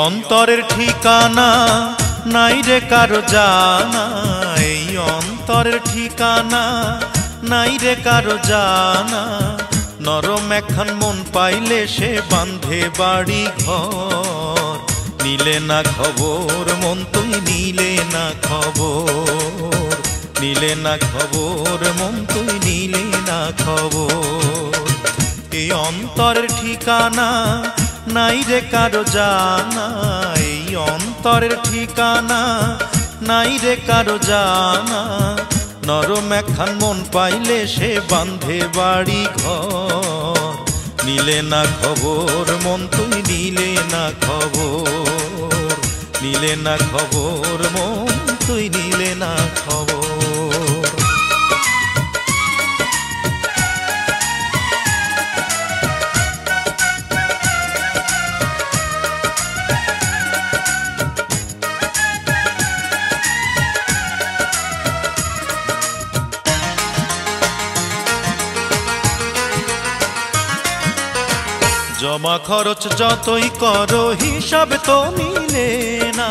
অন্তরের ঠিকানা নাই রে কারো জানা, এই অন্তরের ঠিকানা নাই রে কারো জানা। নরম একখান মন পাইলে সে বাঁধে বাড়ি ঘর, নিলে না খবর মন তুই নিলে না খবর, নিলে না খবর মন তুই নিলে না খবর। এই অন্তরের ঠিকানা নাই রে কারো জানা, এই অন্তরের ঠিকানা নাই রে কারো জানা। নরম একখান মন পাইলে সে বাঁধে বাড়ি ঘর, নিলে না খবর মন তুই নিলে না খবর, নিলে না খবর মন তুই নিলে না খবর। জমা খরচ যতই করো হিসাব তো মিলে না,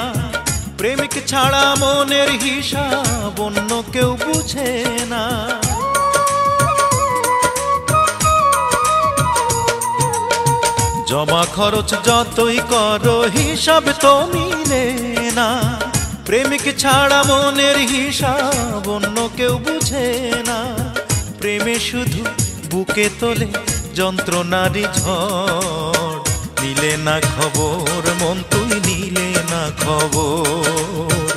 প্রেমিক ছাড়া মনের হিসাব অন্য কেউ বুঝে না। জমা খরচ যতই করো হিসাব তো মিলে না, প্রেমিক ছাড়া মনের হিসাব অন্য কেউ বুঝে না। প্রেমে শুধু বুকে তোলে যন্ত্রণারি ঝড়, নিলে না খবর মন তুই নিলে না খবর,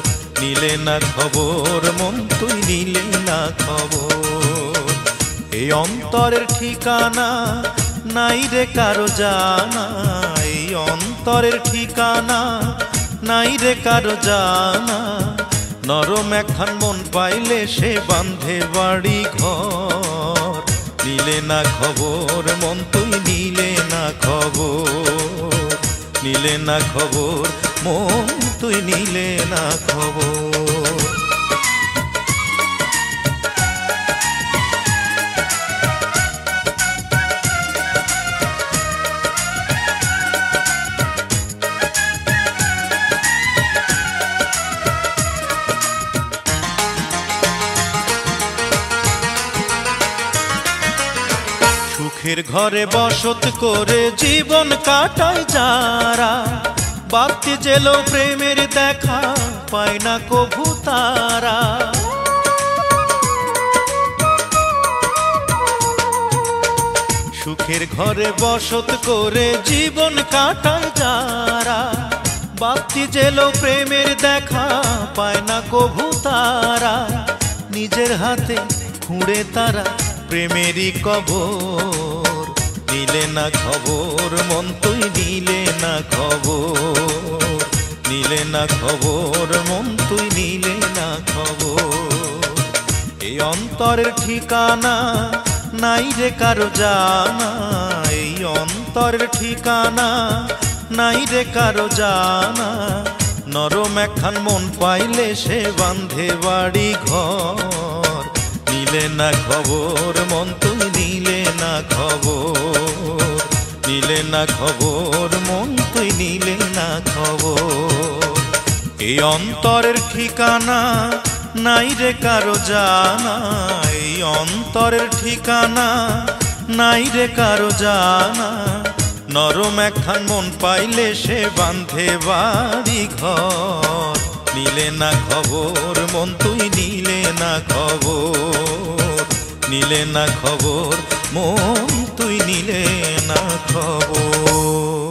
নিলে না খবর মন তুই নিলে না খবর। এই অন্তরের ঠিকানা নাই রে কারো জানা, এই অন্তরের ঠিকানা নাই রে কারো জানা। নরম একখান মন পাইলে সে বাঁধে বাড়ি ঘর, নিলে না খবর মন তুই নিলে না খবর, নিলে না খবর মন তুই নিলে না খবর। সুখের ঘরে বসত করে জীবন কাটায় যারা, বাপতি জেলো প্রেমের দেখা পায় না কভু তারা। সুখের ঘরে বসত করে জীবন কাটায় যারা, বাপতি জেলো প্রেমের দেখা পায় না কভু তারা। নিজের হাতে খুঁড়ে তারা প্রেমেরই কবর, নিলে না খবর মন তুই নিলে না খবর, নিলে না খবর মন তুই নিলে না খবর। এই অন্তরের ঠিকানা নাই রে কারো জানা, এই অন্তরের ঠিকানা নাই রে কারো জানা। নরম একখান মন পাইলে সে বাঁধে বাড়ি ঘর, নিলে না খবর মন তুই নিলে না খবর, নিলে না খবর মন তুই নিলে না খবর। এই অন্তরের ঠিকানা নাই রে কারো জানা, এই অন্তরের ঠিকানা নাই রে কারো জানা। নরম একখান মন পাইলে সে বাঁধে বাড়ি ঘর, নিলে না খবর মন তুই নিলে না খবর, নিলে না খবর মন তুই নিলে না খবর।